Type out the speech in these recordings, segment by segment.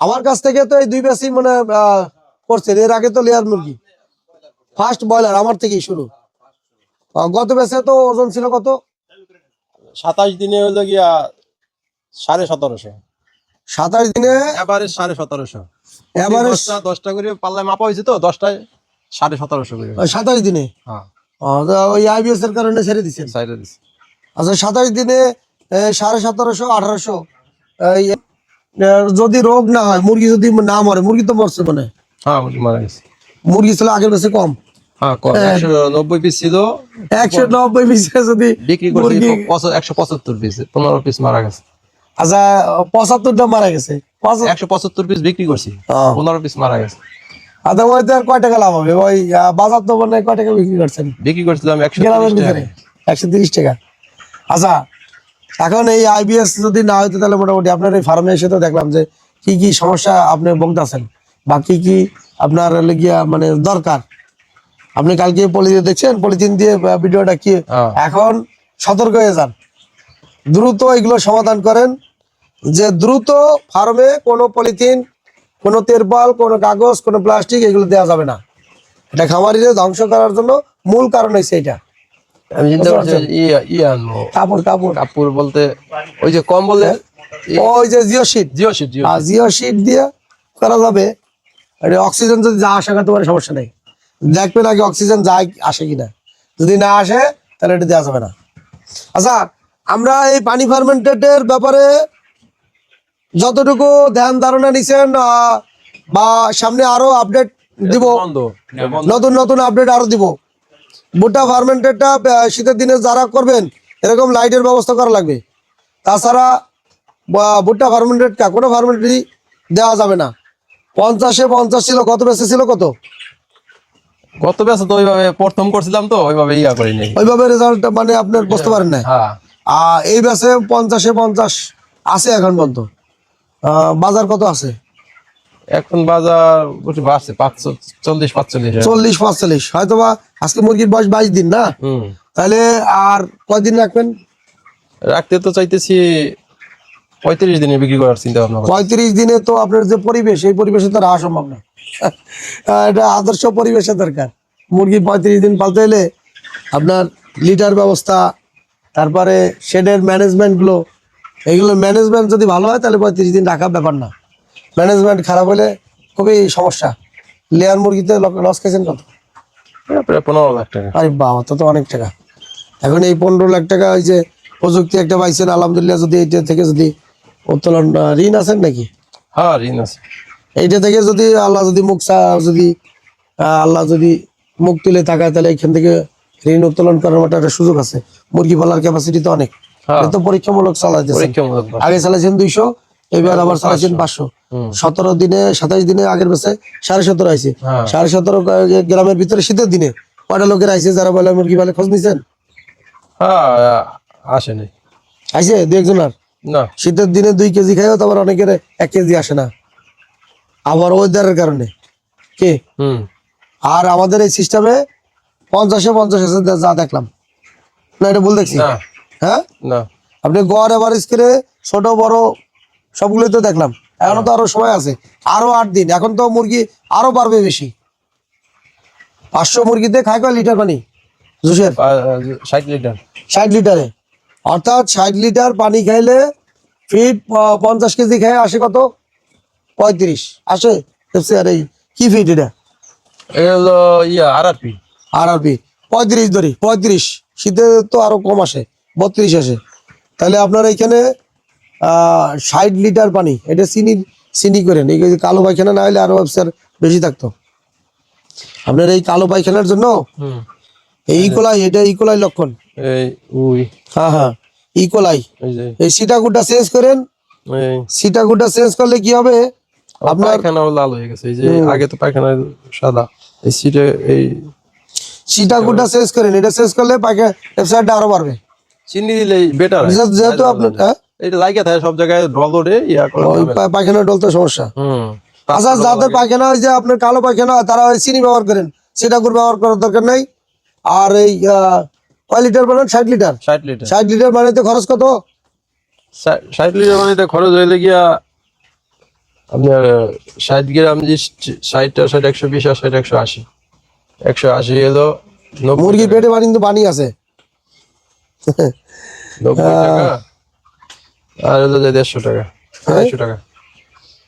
আমার কাছ থেকে তো এই 2 ব্যাচই মানে করছেন, এর আগে তো লেয়ার মুরগি ফার্স্ট ব্রয়লার আমার থেকেই শুরু। গত ব্যাচে তো ওজন ছিল কত? 27 দিনে হলো গিয়া 1750। 27 দিনে এভারেজ 1750। এভারেজ 10টা করে পাল্লায় মাপা হয়েছে তো 10টায় 1750 করে। 27 দিনে হ্যাঁ তো ওই আইবিএস এর কারণে ছেড়ে দিচ্ছেন। সাইডে দিছে। আচ্ছা 27 দিনে 1750 1800 এই, যদি রোগ না হয়, মুরগি যদি না মরে, মুরগি তো মরছে মানে হ্যাঁ মারা গেছে। মুরগি ছিল আগের বেশি কম, হ্যাঁ 190 পিস ছিল, 190 পিসে যদি বিক্রি করছি মুরগি 175 পিস, 15 পিস মারা গেছে। আচ্ছা 75টা মারা গেছে, 175 পিস বিক্রি করছি, 15 পিস মারা গেছে। আচ্ছা ওইতে আর কয় টাকা লাভ হবে? ওই বাজার তো মানে কয় টাকা বিক্রি করছেন? বিক্রি করছিলাম গ্রামের 130 ভিতরে টাকা। 130 টাকা। আচ্ছা এখন এই আইবিএস যদি না হইতো তাহলে মোটামুটি আপনার এই ফার্মে এসে তো দেখলাম যে কি কি সমস্যা আপনি বলতেছেন বা কি কি আপনার লেগিয়া মানে দরকার। আপনি কালকে পলিথিন দেখছেন, পলিথিন দিয়ে ভিডিওটা কি, এখন সতর্ক হয়ে যান, দ্রুত এগুলো সমাধান করেন, যে দ্রুত ফার্মে কোনো পলিথিন, কোনো তেরপাল, কোনো কাগজ, কোনো প্লাস্টিক এগুলো দেওয়া যাবে না। এটা খামারিদের ধ্বংস করার জন্য মূল কারণ হচ্ছে এটা। আমি চিন্তা করছি আনবো কাপড় কাপড় কাপড় বলতে ওই যে কম্বলের ওই যে geo sheet, geo sheet. Geo sheet দিয়ে করা যাবে। এটা অক্সিজেন যদি যা আসা করতে পারে সমস্যা নেই, দেখবেন আগে অক্সিজেন যায় আসে কিনা, যদি না আসে তাহলে এটা দেওয়া যাবে না। আচ্ছা আমরা এই পানি ফার্মেন্টেডের ব্যাপারে যতটুকু ধ্যান ধারণা নিছেন বা সামনে আরো আপডেট দিব, নতুন নতুন আপডেট আরো দিব। ভুট্টা ফার্মেন্টেডটা শীতের দিনে যারা করবেন এরকম লাইটের ব্যবস্থা করা লাগবে। তাছাড়া ভুট্টা ফার্মেন্টেডটা কোনো ফার্মেন্টেডই দেওয়া যাবে না। 50-এ 50 ছিল, কত বেশি ছিল কত? গত ব্যাচে তো ওইভাবে প্রথম করছিলাম তো ওইভাবে করি নাই, ওইভাবে রেজাল্ট মানে আপনার বুঝতে পারেন না। হ্যাঁ এই ব্যাচে 50-এ 50 আছে এখন পর্যন্ত। বাজার কত আছে এখন? বাজার বাড়ছে 40-45। 40-45 হয়তো বা। আজকে মুরগির বয়স 22 দিন না, তাহলে আর কয়দিন রাখবেন? রাখতে তো চাইতেছি 35 দিনে বিক্রি করার চিন্তা ভাবনা। 35 দিনে তো আপনার যে পরিবেশ, এই পরিবেশে তো রাখা সম্ভব না। এটা আদর্শ পরিবেশের দরকার। মুরগি 35 দিন পালতে হলে আপনার লিটার ব্যবস্থা, তারপরে শেডের ম্যানেজমেন্টগুলো, এইগুলো ম্যানেজমেন্ট যদি ভালো হয় তাহলে 35 দিন রাখা ব্যাপার না। ম্যানেজমেন্ট খারাপ হলে খুবই সমস্যা। লেয়ার মুরগিতে লস খেয়েছেন কত? প্রায় 15 লাখ টাকা। আরে বাবা, তো অনেক টাকা। এখন এই 15 লাখ টাকা ওই যে প্রযুক্তি একটা পাইছেন আলহামদুলিল্লাহ, যদি এইটা থেকে যদি উত্তোলন, ঋণ আছেন নাকি? হ্যাঁ ঋণ আছে। এইটা থেকে যদি আল্লাহ যদি আল্লাহ যদি মুখ তুলে তাকায় তাহলে এখান থেকে ঋণ উত্তোলন করার মতো একটা সুযোগ আছে। মুরগি পালার ক্যাপাসিটি তো অনেক। এটা তো পরীক্ষামূলক চালাইতেছেন, আগে চালাইছেন 200, এবার আবার চালাইছেন 500। 17 দিনে 27 দিনে আগের বছর 17.5 আইছে। 17.5 গ্রামের ভিতরে শীতের দিনে কয়টা লোকের আইছে যারা বলে মুরগি পালে? খোঁজ নিছেন? হ্যাঁ আসে নাই। আইছে 2-1 জনের না। শীতের দিনে 2 কেজি খাইও তো আবার অনেকের 1 কেজি আসে না, আবার ওয়েদারের কারণে কি। আর আমাদের এই সিস্টেমে 50-এ 50 আছে যা দেখলাম না, এটা ভুল দেখছি? হ্যাঁ না, আপনি গড় এভারেজ করে ছোট বড় সবগুলোই তো দেখলাম। এখনো তো আরো সময় আছে, আরো 8 দিন। এখন তো মুরগি আরো বাড়বে বেশি। 500 মুরগিতে খায় কয় লিটার পানি জুসের? 60 লিটার। 60 লিটারে, অর্থাৎ 60 লিটার পানি খাইলে ফিট 50 কেজি খায় আসে কত? 35 আসে। আর এই কি ফিট এটা? হলো আরআরপি। 35 ধরি, 35। শীতে তো আরো কম আসে, 32 আসে। তাহলে আপনার এখানে 60 লিটার পানি, এটা চিনি করেন। এই কালো পায়খানা না হলে আরো বেশি থাকতো। আপনার এই কালো পায়খানার জন্য এই ইকোলাই, এটা ইকোলাই লক্ষণ। হ্যাঁ ইকোলাই। এই সিটাগুটা চেঞ্জ করেন। সিটাগুটা চেঞ্জ করলে কি হবে? আপনার পায়খানা লাল হয়ে গেছে। এই যে আগে তো পায়খানা সাদা, এই সিটাগুটা চেঞ্জ করেন। এটা চেঞ্জ করলে পায়খানা আরো বাড়বে। চিনি দিলে বেটার। যেহেতু আপনার এটা লাগে থাকে সব জায়গায় ডল ওঠে, পায়খানা ডলতে সমস্যা। আচ্ছা যাদের পায়খানা হয় যে আপনার কালো পায়খানা, তারা চিনি ব্যবহার করেন, সিটাগুড় ব্যবহার করার দরকার নাই। আর এই কয় লিটার বানান? 60 লিটার। 60 লিটার বানাইতে খরচ কত? 60 লিটার বানাইতে খরচ হইলে গিয়া আপনার 60 গ্রাম যে 60টা 60 120 আর 60 180 180 হলো 90 মুরগির পেটে পানি কিন্তু পানি আছে। 90 টাকা আর হলো যে 150 টাকা 250 টাকা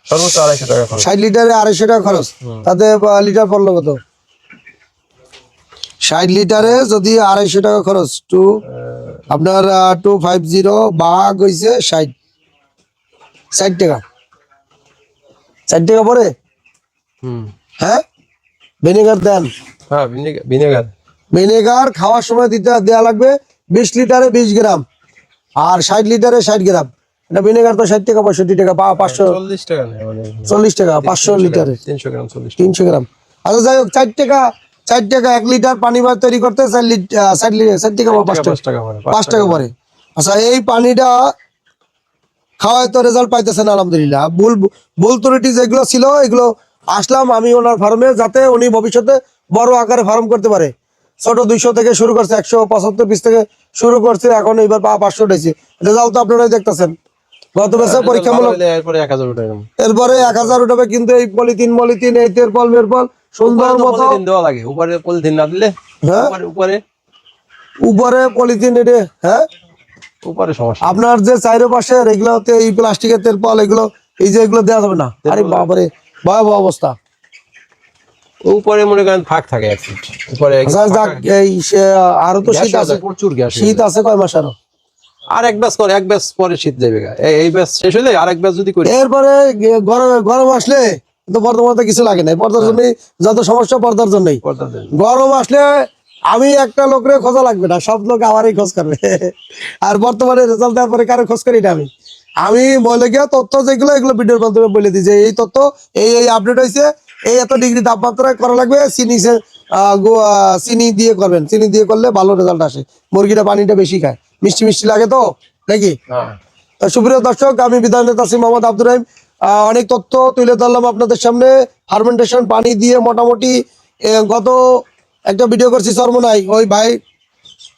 সর্বোচ্চ 250 টাকা খরচ। 60 লিটারে 250 টাকা খরচ, তাতে লিটার পড়লো কত? 60 লিটারে যদি 250 টাকা খরচ, আপনার 250 ভাগ হইছে 60, 60 টাকা, 60 টাকা পরে। হ্যাঁ, ভিনেগার দেন। হ্যাঁ, ভিনেগার ভিনেগার খাওয়ার সময় দেওয়া লাগবে 20 লিটারে 20 গ্রাম, আর 60 লিটারে 60 গ্রাম। এটা ভিনেগার তো 60 টাকা 65 টাকা 500 40 টাকা নেই মানে 40 টাকা 500 লিটারে 300 গ্রাম 40 300 গ্রাম। আচ্ছা যাই হোক, 4 টাকা 1 লিটার পানি তৈরি করতে 60 টাকা বা 5 টাকা মানে 5 টাকা পরে। আচ্ছা, এই পানিটা খাওয়ায় তো রেজাল্ট পাইতেছেন আলহামদুলিল্লাহ। ভুল ত্রুটি যেগুলো ছিল এগুলো আসলাম আমি ওনার ফার্মে, যাতে উনি ভবিষ্যতে বড় আকারে ফার্ম করতে পারে। ছোট 200 থেকে শুরু করছে, 175 পিস থেকে শুরু করছে, এখন এবার 500 উঠেছে। রেজাল্ট তো আপনারাই দেখতেছেন। গত বছর পরীক্ষামূলক, এরপরে 1000 উঠাইলাম, এরপরে 1000 উঠাবে। কিন্তু এই পলিথিন এই তেরপল মেরপল সুন্দর মতো দেওয়া লাগে, উপরে পলিথিন না দিলে। হ্যাঁ, উপরে পলিথিন এটা। হ্যাঁ, উপরে সমস্যা। আপনার যে চারিপাশে এগুলোতে এই প্লাস্টিকের তেরপল এগুলো, এই যে এগুলো দেওয়া যাবে না। আরে বাবারে, ভয়াবহ অবস্থা। উপরে মনে করেন ফাঁক থাকে 1 ফিট উপরে। আচ্ছা, যাক, আরো তো শীত আছে, প্রচুর গ্যাস। শীত আছে কয় মাস আরো? আর এক ব্যাচ পরে শীত যাবে। এই ব্যাচ শেষ হলে আরেক ব্যাচ যদি করি, এরপরে গরম আসলে তো বর্তমানে কিছু লাগে না। পর্দার জন্যই যত সমস্যা, পর্দার জন্যই। গরম আসলে আমি একটা লোকের খোঁজা লাগবে না, সব লোক আমারই খোঁজ করবে। আর বর্তমানে রেজাল্ট দেওয়ার পরে কারো খোঁজ করি না আমি বলে গিয়ে তথ্য যেগুলো এগুলো ভিডিওর মাধ্যমে বলে দিই যে এই তথ্য এই আপডেট হয়েছে, এই এত ডিগ্রি তাপমাত্রা করা লাগবে, চিনি দিয়ে করবেন, চিনি দিয়ে করলে ভালো রেজাল্ট আসে। মুরগিটা পানিটা বেশি খায়, মিষ্টি মিষ্টি লাগে তো নাকি। তো সুপ্রিয় দর্শক, আমি বিধান নেতা মোহাম্মদ আব্দুর রহিম অনেক তথ্য তুলে ধরলাম আপনাদের সামনে। ফার্মেন্টেশন পানি দিয়ে মোটামুটি গত একটা ভিডিও করছি চরমনাই, ওই ভাই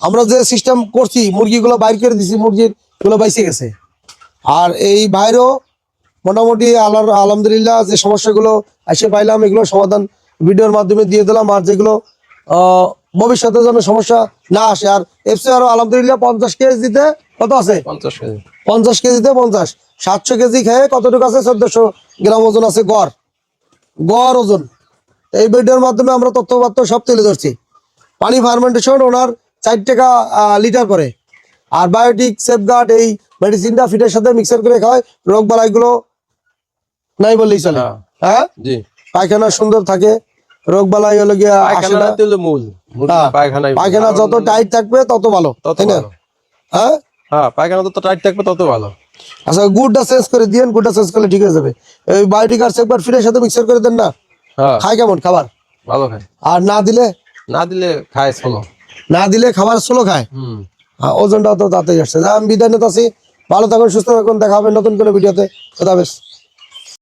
আমরা যে সিস্টেম করছি মুরগিগুলো বাইর করে দিছি, মুরগিগুলো বাইসে গেছে। আর এই বাইরেও মোটামুটি আলহামদুলিল্লাহ যে সমস্যাগুলো এসে পাইলাম এগুলো সমাধান ভিডিওর মাধ্যমে দিয়ে দিলাম। আর যেগুলো ভবিষ্যতে যেন সমস্যা না আসে। আর এফসি আরো আলহামদুলিল্লাহ 50 কেজি দিতে কত আছে? 50 কেজিতে 50, 700 কেজি খেয়ে কতটুকু আছে? 1400 গ্রাম ওজন আছে গড় ওজন। এই ভিডিওর মাধ্যমে আমরা তথ্যপাত্র সব তুলে ধরছি। পানি ফার্মেন্টেশন ওনার 4 টাকা লিটার করে। আর বায়োটিক সেফগার্ড এই মেডিসিনটা ফিটের সাথে মিক্সার করে খাওয়ায়, রোগ বালাইগুলো নাই বললেই চলে। হ্যাঁ, পায়খানা সুন্দর থাকে, রোগ বালাই হলো গিয়ে আসে না। পায়খানা যত টাইট থাকবে তত ভালো, তাই না? হ্যাঁ, পায়খানা যত টাইট থাকবে তত ভালো। আচ্ছা, গুড়টা চেঞ্জ করে দিয়েন, গুড়টা চেঞ্জ করলে ঠিক হয়ে যাবে। এই বায়োটিক আর সেফগার্ড ফিটের সাথে মিক্সার করে দেন না, খায় কেমন খাবার? ভালো খায়। আর না দিলে খায় স্লো, না দিলে খাবার স্লো খায়। ওজনটা তো তাতেই আসছে। আমি বিদায় নিতে আছি, ভালো থাকুন, সুস্থ থাকুন, দেখা হবে নতুন কোনো ভিডিওতে। খোদা হাফেজ।